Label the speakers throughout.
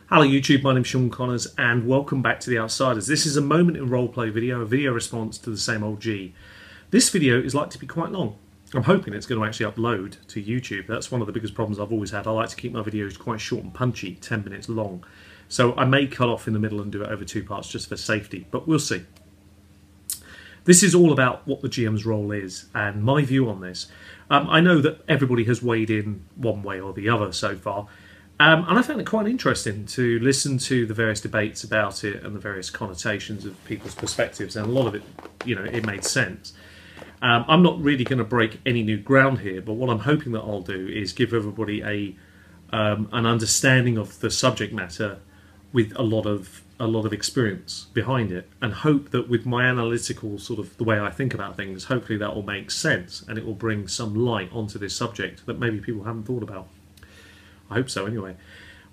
Speaker 1: Hello YouTube, my name's Sean Connors and welcome back to The Outsiders. This is a moment in roleplay video, a video response to the same old G. This video is like to be quite long. I'm hoping it's going to actually upload to YouTube. That's one of the biggest problems I've always had. I like to keep my videos quite short and punchy, 10 minutes long. So I may cut off in the middle and do it over two parts just for safety, but we'll see. This is all about what the GM's role is and my view on this. I know that everybody has weighed in one way or the other so far. And I found it quite interesting to listen to the various debates about it and the various connotations of people's perspectives, and a lot of it, it made sense. I'm not really going to break any new ground here, but what I'm hoping that I'll do is give everybody an understanding of the subject matter with a lot of experience behind it, and hope that with my analytical sort of the way I think about things, hopefully that will make sense and it will bring some light onto this subject that maybe people haven't thought about. I hope so anyway.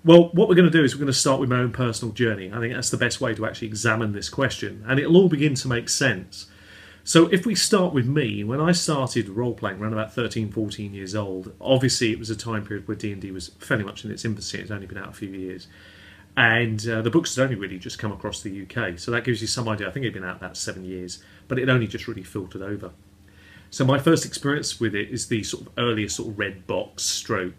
Speaker 1: Well, what we're going to do is we're going to start with my own personal journey. I think that's the best way to actually examine this question, and it'll all begin to make sense. So if we start with me, when I started role-playing around about 13, 14 years old, obviously it was a time period where D&D was fairly much in its infancy. It's only been out a few years. And the books had only really just come across the UK. So that gives you some idea. I think it'd been out about 7 years, but it only just really filtered over. So my first experience with it is the sort of earlier sort of red box stroke,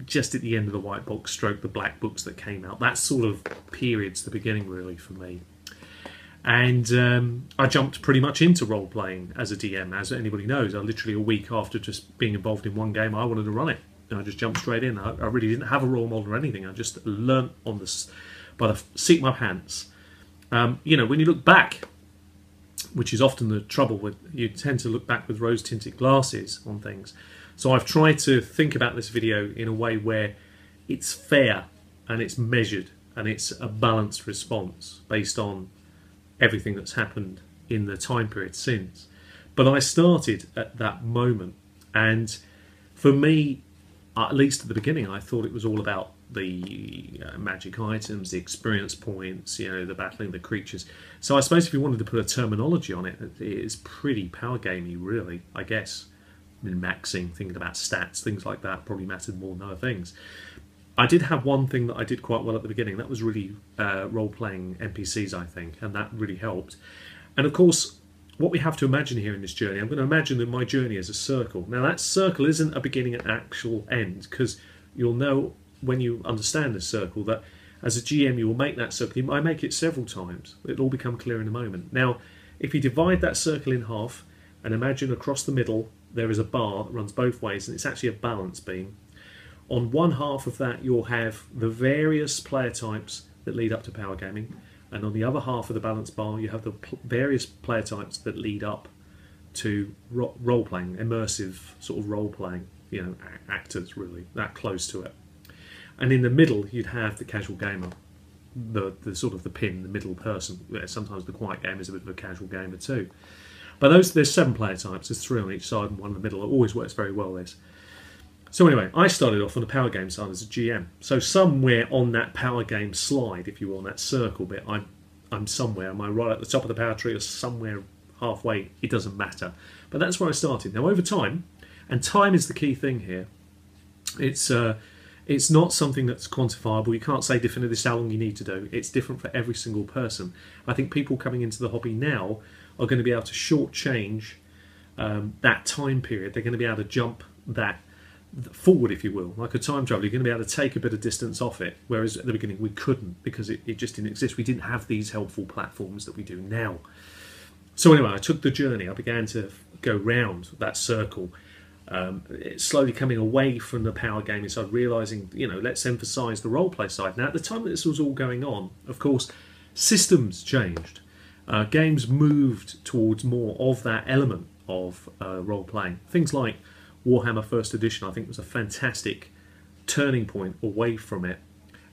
Speaker 1: just at the end of the white box stroke, the black books that came out. That sort of period's the beginning really for me. And I jumped pretty much into role-playing as a DM. As anybody knows, I literally a week after just being involved in one game, I wanted to run it. And I just jumped straight in. I really didn't have a role model or anything. I just learnt on this by the seat of my pants. When you look back, which is often the trouble with, you tend to look back with rose-tinted glasses on things. So I've tried to think about this video in a way where it's fair and it's measured and it's a balanced response based on everything that's happened in the time period since. But I started at that moment, and for me, at least at the beginning, I thought it was all about the magic items, the experience points, the battling the creatures. So I suppose if you wanted to put a terminology on it, it is pretty power gamey, really, I guess. Maxing, thinking about stats, things like that probably mattered more than other things. I did have one thing that I did quite well at the beginning. That was really role-playing NPCs, I think, and that really helped. And of course, what we have to imagine here in this journey, I'm going to imagine that my journey is a circle. Now that circle isn't a beginning and actual end, because you'll know when you understand this circle that as a GM you will make that circle. You might make it several times. It'll all become clear in a moment. Now, if you divide that circle in half and imagine across the middle there is a bar that runs both ways, and it's actually a balance beam. On one half of that you'll have the various player types that lead up to power gaming, and on the other half of the balance bar you have the various player types that lead up to role-playing, immersive sort of role-playing, actors really, that close to it. And in the middle you'd have the casual gamer, the sort of the pin, the middle person. Sometimes the quiet gamer is a bit of a casual gamer too. But there's 7 player types, there's 3 on each side and 1 in the middle. It always works very well, this. So anyway, I started off on the power game side as a GM. So somewhere on that power game slide, if you will, on that circle bit, I'm somewhere. Am I right at the top of the power tree or somewhere halfway? It doesn't matter. But that's where I started. Now over time, and time is the key thing here, it's not something that's quantifiable. You can't say definitively this is how long you need to do. It's different for every single person. I think people coming into the hobby now are going to be able to shortchange that time period. They're going to be able to jump that forward, if you will, like a time travel. You're going to be able to take a bit of distance off it, whereas at the beginning we couldn't, because it just didn't exist. We didn't have these helpful platforms that we do now. So anyway, I took the journey. I began to go round that circle, slowly coming away from the power gaming side, realising, let's emphasise the roleplay side. Now, at the time that this was all going on, of course, systems changed. Games moved towards more of that element of role-playing. Things like Warhammer First Edition, I think, was a fantastic turning point away from it.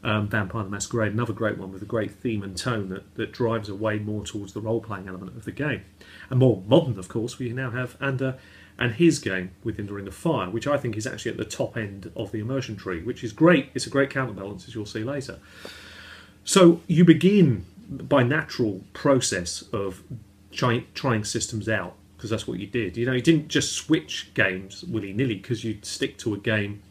Speaker 1: Vampire the Masquerade, another great one with a great theme and tone that drives away more towards the role-playing element of the game. And more modern, of course, we now have and his game with In the Ring of Fire, which I think is actually at the top end of the immersion tree, which is great. It's a great counterbalance, as you'll see later. So you begin by natural process of trying systems out, because that's what you did. You didn't just switch games willy-nilly, because you'd stick to a game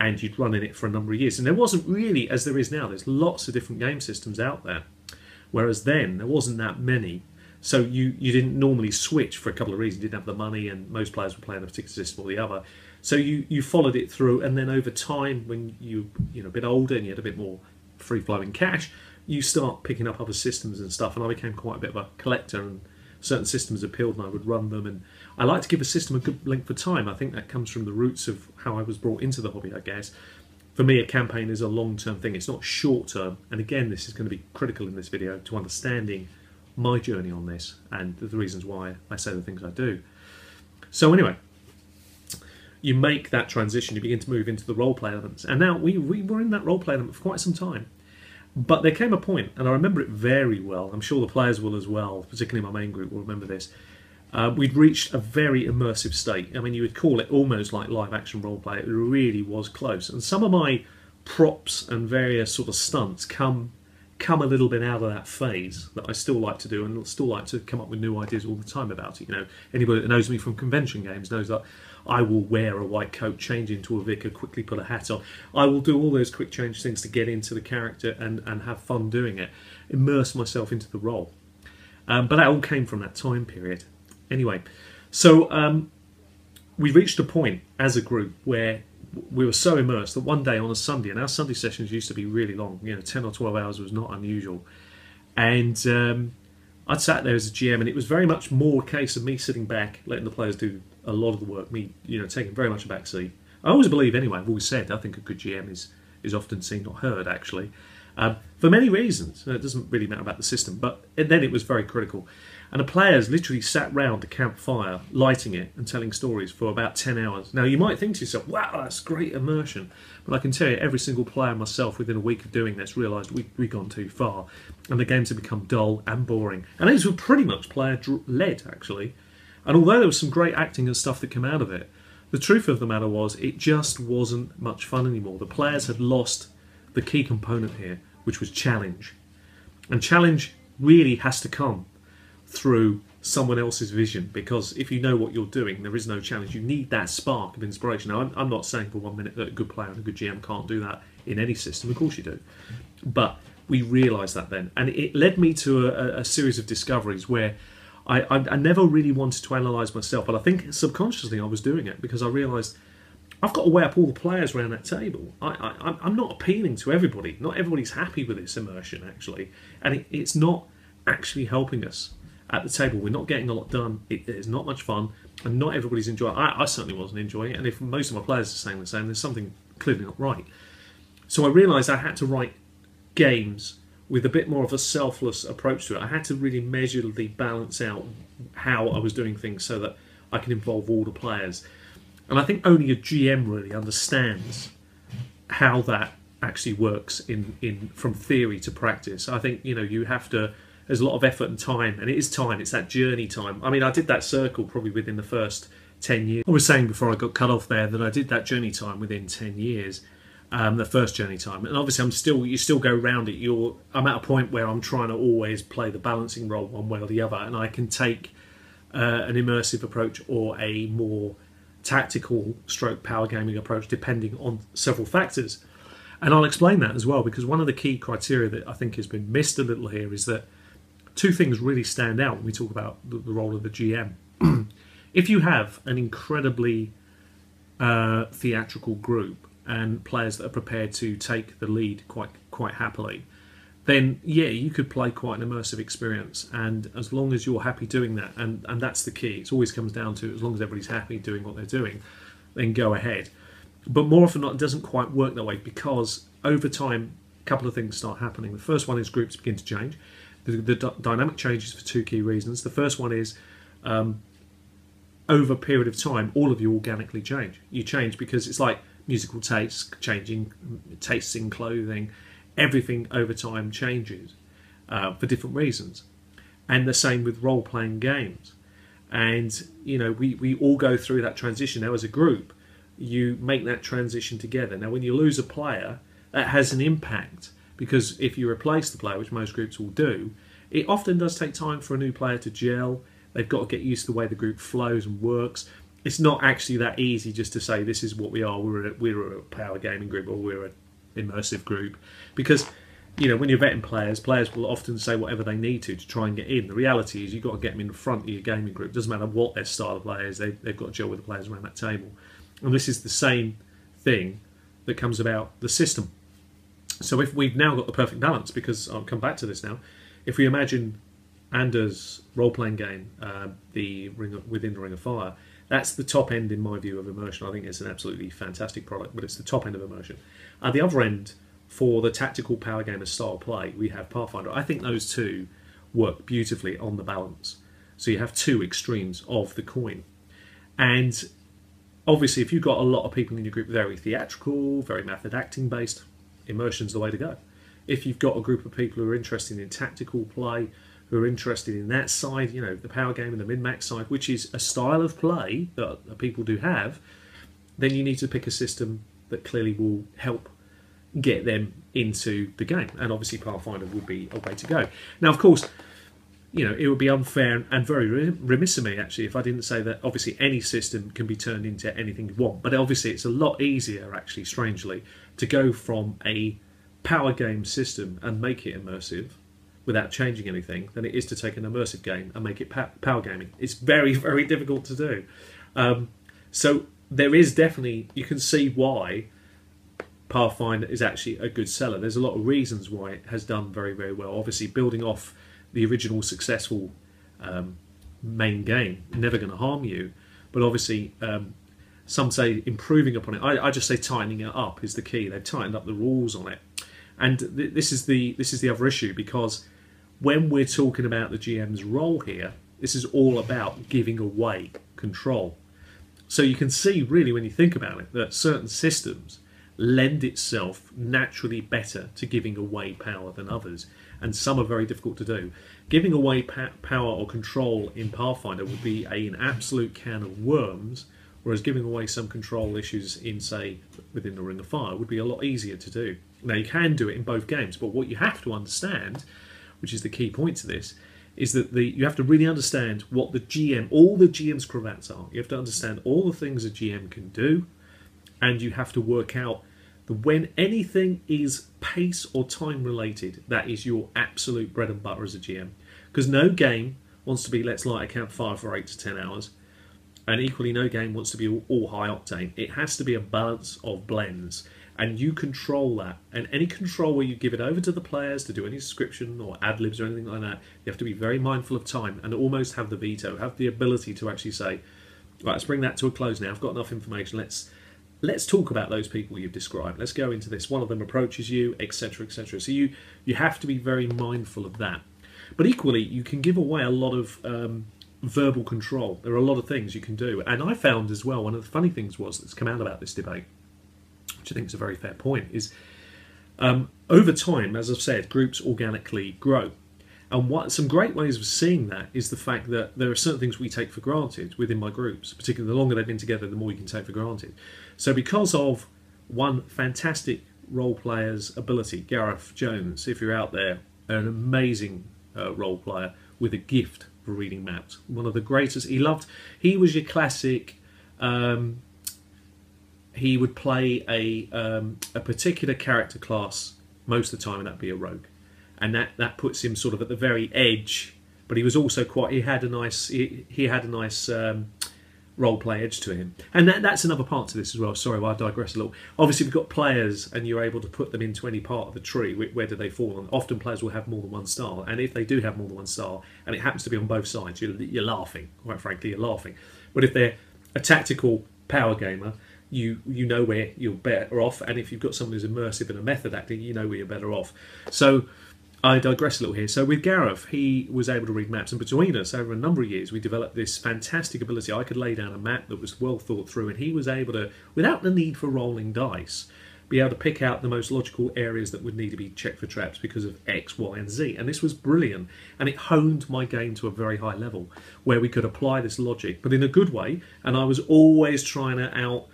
Speaker 1: and you'd run in it for a number of years. And there wasn't really, as there is now, there's lots of different game systems out there, whereas then there wasn't that many. So you didn't normally switch for a couple of reasons. You didn't have the money, and most players were playing a particular system or the other. So you followed it through, and then over time, when you a bit older and you had a bit more free-flowing cash, you start picking up other systems and stuff. And I became quite a bit of a collector, and certain systems appealed, and I would run them. And I like to give a system a good length of time. I think that comes from the roots of how I was brought into the hobby, I guess. For me, a campaign is a long-term thing. It's not short-term. And again, this is going to be critical in this video to understanding my journey on this and the reasons why I say the things I do. So anyway, you make that transition, you begin to move into the roleplay elements. And now we were in that roleplay element for quite some time. But there came a point, and I remember it very well, I'm sure the players will as well, particularly my main group will remember this. We'd reached a very immersive state. I mean, you would call it almost like live action roleplay. It really was close. And some of my props and various sort of stunts come a little bit out of that phase that I still like to do, and still like to come up with new ideas all the time about it. You know, anybody that knows me from convention games knows that I will wear a white coat, change into a vicar, quickly put a hat on. I will do all those quick change things to get into the character and have fun doing it, immerse myself into the role. But that all came from that time period. Anyway, so we reached a point as a group where we were so immersed that one day on a Sunday, and our Sunday sessions used to be really long, 10 or 12 hours was not unusual, and I'd sat there as a GM, and it was very much more a case of me sitting back, letting the players do a lot of the work, me taking very much a back seat. I always believe anyway, I've always said, I think a good GM is often seen, not heard, actually, for many reasons. It doesn't really matter about the system, but then it was very critical. And the players literally sat round a campfire, lighting it and telling stories for about 10 hours. Now, you might think to yourself, wow, that's great immersion. But I can tell you, every single player, myself, within a week of doing this, realised we'd gone too far. And the games had become dull and boring. And these were pretty much player-led, actually. And although there was some great acting and stuff that came out of it, the truth of the matter was it just wasn't much fun anymore. The players had lost the key component here, which was challenge. And challenge really has to come through someone else's vision, because if you know what you're doing, there is no challenge. You need that spark of inspiration. Now, I'm not saying for 1 minute that a good player and a good GM can't do that in any system. Of course you do. But we realised that then. And it led me to a series of discoveries where I never really wanted to analyse myself, but I think subconsciously I was doing it because I realised I've got to weigh up all the players around that table. I'm not appealing to everybody. Not everybody's happy with this immersion, actually. And it's not actually helping us at the table. We're not getting a lot done. It is not much fun, and not everybody's enjoying it. I certainly wasn't enjoying it, and if most of my players are saying the same, there's something clearly not right. So I realised I had to write games with a bit more of a selfless approach to it. I had to really measurably balance out how I was doing things so that I can involve all the players. And I think only a GM really understands how that actually works from theory to practice. I think you have to. There's a lot of effort and time, and it is time. It's that journey time. I mean, I did that circle probably within the first 10 years. I was saying before I got cut off there that I did that journey time within 10 years, the first journey time. And obviously, you still go round it. I'm at a point where I'm trying to always play the balancing role one way or the other, and I can take an immersive approach or a more tactical stroke power gaming approach depending on several factors. And I'll explain that as well, because one of the key criteria that I think has been missed a little here is that two things really stand out when we talk about the role of the GM. If you have an incredibly theatrical group and players that are prepared to take the lead quite happily, then yeah, you could play quite an immersive experience. And as long as you're happy doing that, and that's the key, it always comes down to as long as everybody's happy doing what they're doing, then go ahead. But more often than not, it doesn't quite work that way, because over time, a couple of things start happening. The first one is groups begin to change. The dynamic changes for two key reasons. The first one is over a period of time, all of you organically change. You change because it's like musical tastes changing, tastes in clothing, everything over time changes for different reasons. And the same with role-playing games. And we all go through that transition. Now, as a group, you make that transition together. Now, when you lose a player, that has an impact. Because if you replace the player, which most groups will do, it often does take time for a new player to gel. They've got to get used to the way the group flows and works. it's not actually that easy just to say this is what we are. We're a power gaming group, or we're an immersive group, because when you're vetting players will often say whatever they need to try and get in. The reality is you've got to get them in front of your gaming group. It doesn't matter what their style of play is, they've got to gel with the players around that table. And this is the same thing that comes about the system. So if we've now got the perfect balance, because I'll come back to this now, if we imagine Anders' role-playing game, Within the Ring of Fire, that's the top end in my view of immersion. I think it's an absolutely fantastic product, but it's the top end of immersion. At the other end, for the tactical power gamer style play, we have Pathfinder. I think those two work beautifully on the balance. So you have two extremes of the coin. And obviously, if you've got a lot of people in your group very theatrical, very method acting based, immersion's the way to go. If you've got a group of people who are interested in tactical play, who are interested in that side, the power game and the min-max side, which is a style of play that people do have, then you need to pick a system that clearly will help get them into the game. And obviously Pathfinder would be a way to go. Now, of course, it would be unfair and very remiss of me, actually, if I didn't say that obviously any system can be turned into anything you want. But obviously it's a lot easier, actually, strangely, to go from a power game system and make it immersive without changing anything than it is to take an immersive game and make it power gaming. It's very, very difficult to do. So there is definitely, you can see why Pathfinder is actually a good seller. There's a lot of reasons why it has done very, very well. Obviously, building off the original successful main game, never going to harm you. But obviously, some say improving upon it. I just say tightening it up is the key. They've tightened up the rules on it. And this is the other issue, because when we're talking about the GM's role here, this is all about giving away control. So you can see, really, when you think about it, that certain systems lend itself naturally better to giving away power than others, and some are very difficult to do. Giving away power or control in Pathfinder would be an absolute can of worms, whereas giving away some control issues in, say, Within the Ring of Fire would be a lot easier to do. Now, you can do it in both games, but what you have to understand, which is the key point to this, is that you have to really understand what all the GM's cravats are. You have to understand all the things a GM can do, and you have to work out that when anything is pace or time related, that is your absolute bread and butter as a GM. Because no game wants to be, let's light a campfire for 8 to 10 hours, and equally no game wants to be all high octane. It has to be a balance of blends, and you control that. And any control where you give it over to the players to do any description or ad-libs or anything like that, you have to be very mindful of time and almost have the veto, have the ability to actually say, right, let's bring that to a close now. I've got enough information. Let's talk about those people you've described. Let's go into this. One of them approaches you, etc., etc. So you have to be very mindful of that. But equally, you can give away a lot of verbal control. There are a lot of things you can do. And I found as well, one of the funny things that's come out about this debate, which I think is a very fair point, is over time, as I've said, groups organically grow. And some great ways of seeing that is the fact that there are certain things we take for granted within my groups, particularly the longer they've been together, the more you can take for granted. So because of one fantastic role player's ability, Gareth Jones, if you're out there, an amazing role player with a gift for reading maps. One of the greatest. He was your classic. He would play a particular character class most of the time, and that'd be a rogue. And that puts him sort of at the very edge, but he was also he had a nice role play edge to him. And that's another part to this as well. Sorry, I digress a little. Obviously, we've got players, and you're able to put them into any part of the tree. Where do they fall on? Often players will have more than one style, and if they do have more than one style, and it happens to be on both sides, you're laughing. Quite frankly, you're laughing. But if they're a tactical power gamer, you know where you're better off, and if you've got someone who's immersive and a method acting, you know where you're better off. So I digress a little here. So with Gareth, he was able to read maps, and between us, over a number of years, we developed this fantastic ability. I could lay down a map that was well thought through, and he was able to, without the need for rolling dice, be able to pick out the most logical areas that would need to be checked for traps because of X, Y, and Z. And this was brilliant, and it honed my game to a very high level, where we could apply this logic, but in a good way, and I was always trying to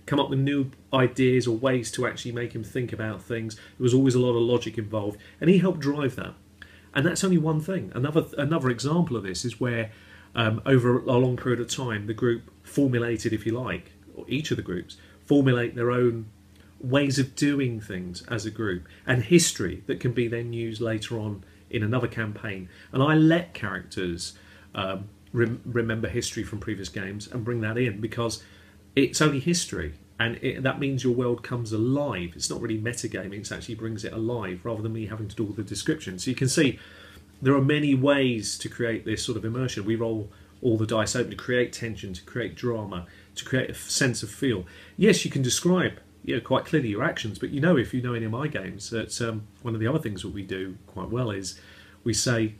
Speaker 1: come up with new ideas or ways to actually make him think about things. There was always a lot of logic involved, and he helped drive that. And that's only one thing. Another example of this is where over a long period of time, the group formulated, if you like, or each of the groups formulate their own ways of doing things as a group, and history that can be then used later on in another campaign. And I let characters remember history from previous games and bring that in, because it's only history, and that means your world comes alive. It's not really metagaming, it actually brings it alive, rather than me having to do all the description. So you can see there are many ways to create this sort of immersion. We roll all the dice open to create tension, to create drama, to create a sense of feel. Yes, you can describe quite clearly your actions, but if you know any of my games, that one of the other things that we do quite well is we say,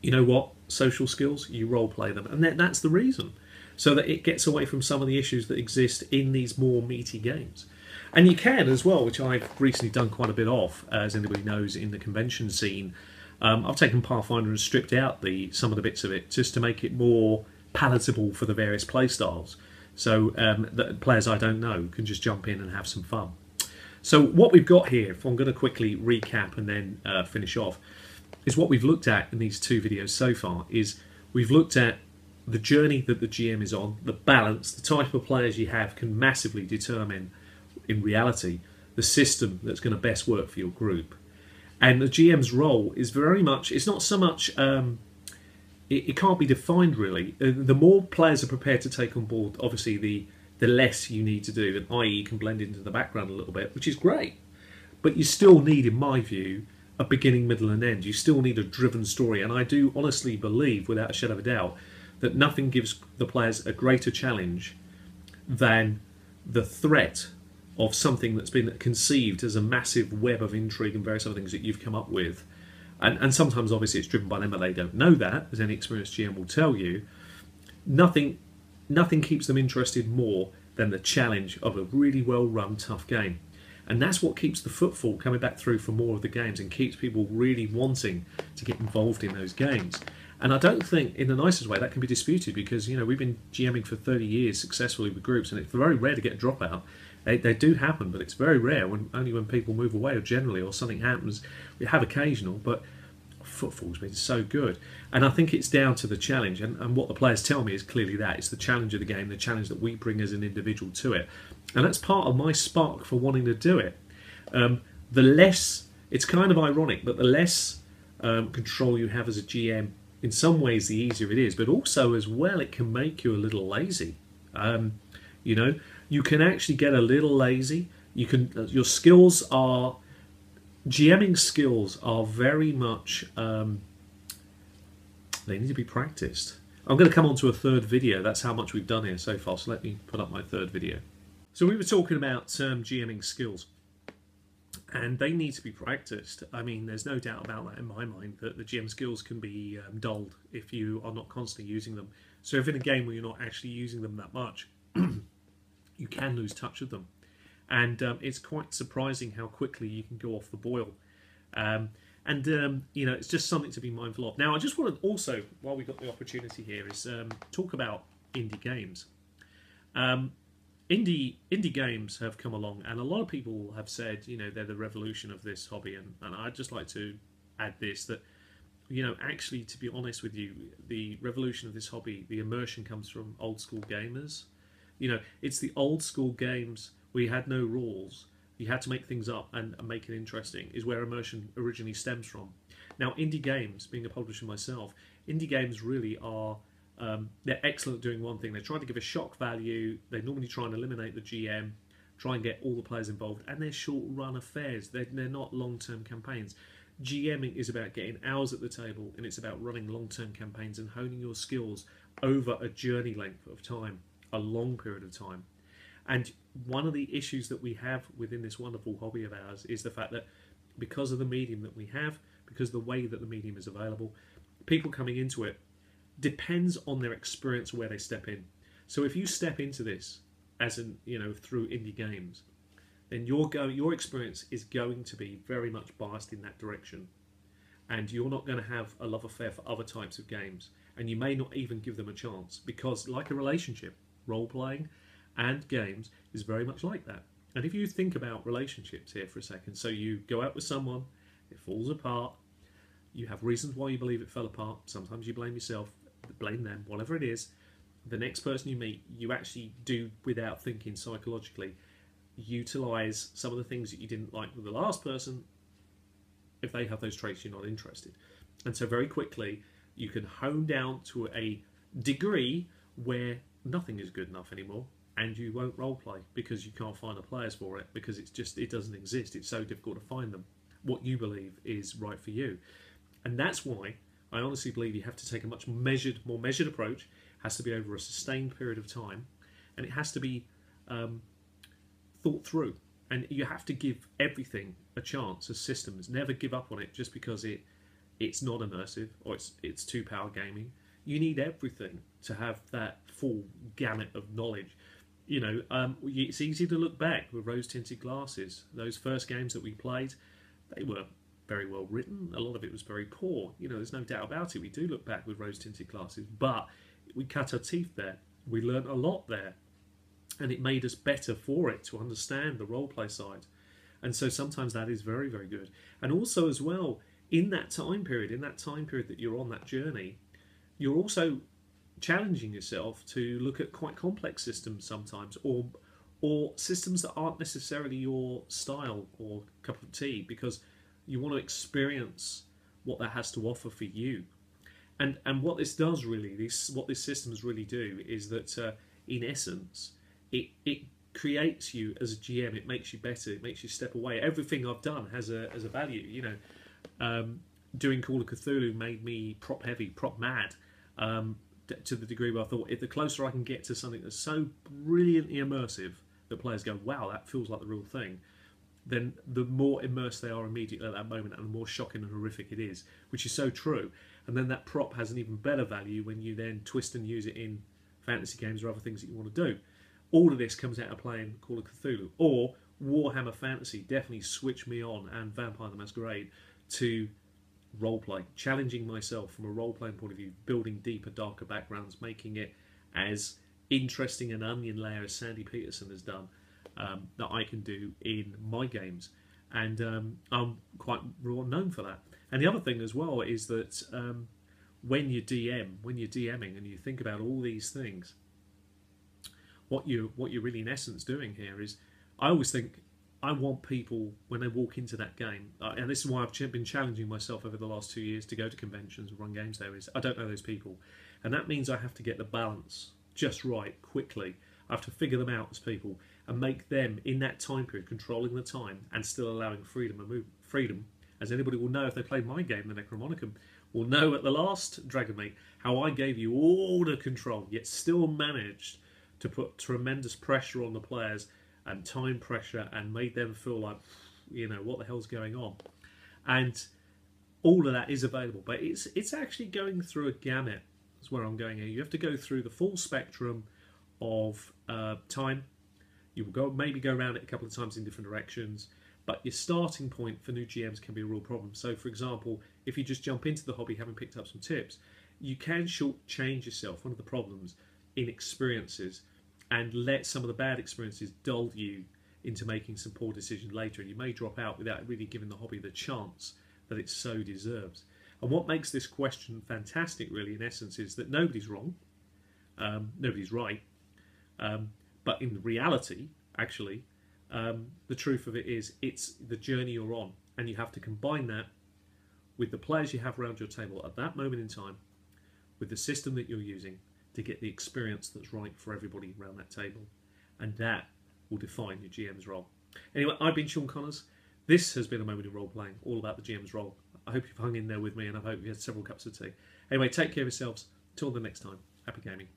Speaker 1: you know what, social skills, you role play them, and that's the reason, so that it gets away from some of the issues that exist in these more meaty games. And you can as well, which I've recently done quite a bit of, as anybody knows, in the convention scene. I've taken Pathfinder and stripped out some of the bits of it just to make it more palatable for the various play styles, so that players I don't know can just jump in and have some fun. So what we've got here, if I'm going to quickly recap and then finish off, is what we've looked at in these two videos so far. Is we've looked at the journey that the GM is on, the balance, the type of players you have can massively determine, in reality, the system that's going to best work for your group. And the GM's role is very much, it's not so much, it can't be defined really. The more players are prepared to take on board, obviously the less you need to do, and i.e. you can blend into the background a little bit, which is great. But you still need, in my view, a beginning, middle and end. You still need a driven story, and I do honestly believe, without a shadow of a doubt, that nothing gives the players a greater challenge than the threat of something that's been conceived as a massive web of intrigue and various other things that you've come up with. And sometimes obviously it's driven by them, but they don't know that, as any experienced GM will tell you. Nothing keeps them interested more than the challenge of a really well run tough game. And that's what keeps the footfall coming back through for more of the games, and keeps people really wanting to get involved in those games. And I don't think, in the nicest way, that can be disputed, because we've been GMing for 30 years successfully with groups, and it's very rare to get a dropout. They do happen, but it's very rare, only when people move away, or something happens. We have occasional, but footfall's been so good. And I think it's down to the challenge, and what the players tell me is clearly that. It's the challenge of the game, the challenge that we bring as an individual to it. And that's part of my spark for wanting to do it. The less, it's kind of ironic, but the less control you have as a GM, in some ways the easier it is, but also as well it can make you a little lazy. You can actually get a little lazy. Your skills are, GMing skills are very much, they need to be practiced. I'm going to come on to a third video. That's how much we've done here so far, so let me put up my third video. So we were talking about GMing skills, and they need to be practiced. I mean, there's no doubt about that in my mind, that the GM skills can be dulled if you are not constantly using them. So if in a game where you're not actually using them that much, you can lose touch of them. And it's quite surprising how quickly you can go off the boil. It's just something to be mindful of. Now, I just want to also, while we've got the opportunity here, is talk about indie games. Indie games have come along, and a lot of people have said, they're the revolution of this hobby. And I'd just like to add this, that, actually, to be honest with you, the revolution of this hobby, the immersion comes from old school gamers. It's the old school games where you had no rules, you had to make things up and make it interesting, is where immersion originally stems from. Now, indie games, being a publisher myself, indie games really are, they're excellent at doing one thing. They're trying to give a shock value, they normally try and eliminate the GM, try and get all the players involved, and they're short-run affairs. They're not long-term campaigns. GMing is about getting hours at the table, and it's about running long-term campaigns and honing your skills over a journey length of time, a long period of time. And one of the issues that we have within this wonderful hobby of ours is the fact that because of the medium that we have, because of the way that the medium is available, people coming into it depends on their experience where they step in. So if you step into this as through indie games, then your experience is going to be very much biased in that direction, and you're not going to have a love affair for other types of games, and you may not even give them a chance, because like a relationship, role-playing and games is very much like that. And if you think about relationships here for a second, so you go out with someone, it falls apart, you have reasons why you believe it fell apart, sometimes you blame yourself, blame them, whatever it is, the next person you meet, you actually do, without thinking psychologically, utilise some of the things that you didn't like with the last person. If they have those traits, you're not interested. And so very quickly, you can hone down to a degree where nothing is good enough anymore, and you won't roleplay because you can't find the players for it, because it doesn't exist. It's so difficult to find them. What you believe is right for you. And that's why I honestly believe you have to take a much more measured approach. It has to be over a sustained period of time, and it has to be thought through. And you have to give everything a chance as systems. Never give up on it just because it's not immersive or it's too power gaming. You need everything to have that full gamut of knowledge. You know, it's easy to look back with rose-tinted glasses. Those first games that we played, they were very well written. A lot of it was very poor. You know, there's no doubt about it. We do look back with rose-tinted glasses, but we cut our teeth there. We learnt a lot there, and it made us better for it to understand the roleplay side. And so sometimes that is very, very good. And also as well, in that time period that you're on that journey, you're also challenging yourself to look at quite complex systems sometimes, or systems that aren't necessarily your style or cup of tea, because you want to experience what that has to offer for you. And what this does really, what these systems really do, is that in essence, it creates you as a GM. It makes you better. It makes you step away. Everything I've done has a value. You know, doing Call of Cthulhu made me prop heavy, prop mad. To the degree where I thought, if the closer I can get to something that's so brilliantly immersive that players go, wow, that feels like the real thing, then the more immersed they are immediately at that moment, and the more shocking and horrific it is, which is so true. And then that prop has an even better value when you then twist and use it in fantasy games or other things that you want to do. All of this comes out of playing Call of Cthulhu, or Warhammer Fantasy definitely switched me on, and Vampire the Masquerade, to roleplay, challenging myself from a role-playing point of view, building deeper, darker backgrounds, making it as interesting an onion layer as Sandy Peterson has done, that I can do in my games. And I'm quite well known for that. And the other thing as well is that when you're DMing and you think about all these things, what you're really in essence doing here is, I always think, I want people, when they walk into that game, and this is why I've been challenging myself over the last 2 years to go to conventions and run games there, is I don't know those people. And that means I have to get the balance just right, quickly. I have to figure them out as people and make them, in that time period, controlling the time and still allowing freedom. As anybody will know if they played my game, the Necromonicon, will know at the last Dragon Meet how I gave you all the control, yet still managed to put tremendous pressure on the players and time pressure, and made them feel like, you know, what the hell's going on. And all of that is available, but it's actually going through a gamut. That's where I'm going here. You have to go through the full spectrum of time. You will maybe go around it a couple of times in different directions, but your starting point for new GMs can be a real problem. So, for example, if you just jump into the hobby having picked up some tips, you can shortchange yourself. One of the problems in experiences, and let some of the bad experiences dull you into making some poor decisions later, and you may drop out without really giving the hobby the chance that it so deserves. And what makes this question fantastic, really, in essence, is that nobody's wrong, nobody's right, but in reality, actually, the truth of it is, it's the journey you're on, and you have to combine that with the players you have around your table at that moment in time, with the system that you're using, to get the experience that's right for everybody around that table. And that will define your GM's role. Anyway, I've been Sean Connors. This has been a moment in role playing, all about the GM's role. I hope you've hung in there with me, and I hope you had several cups of tea. Anyway, take care of yourselves. Till the next time, happy gaming.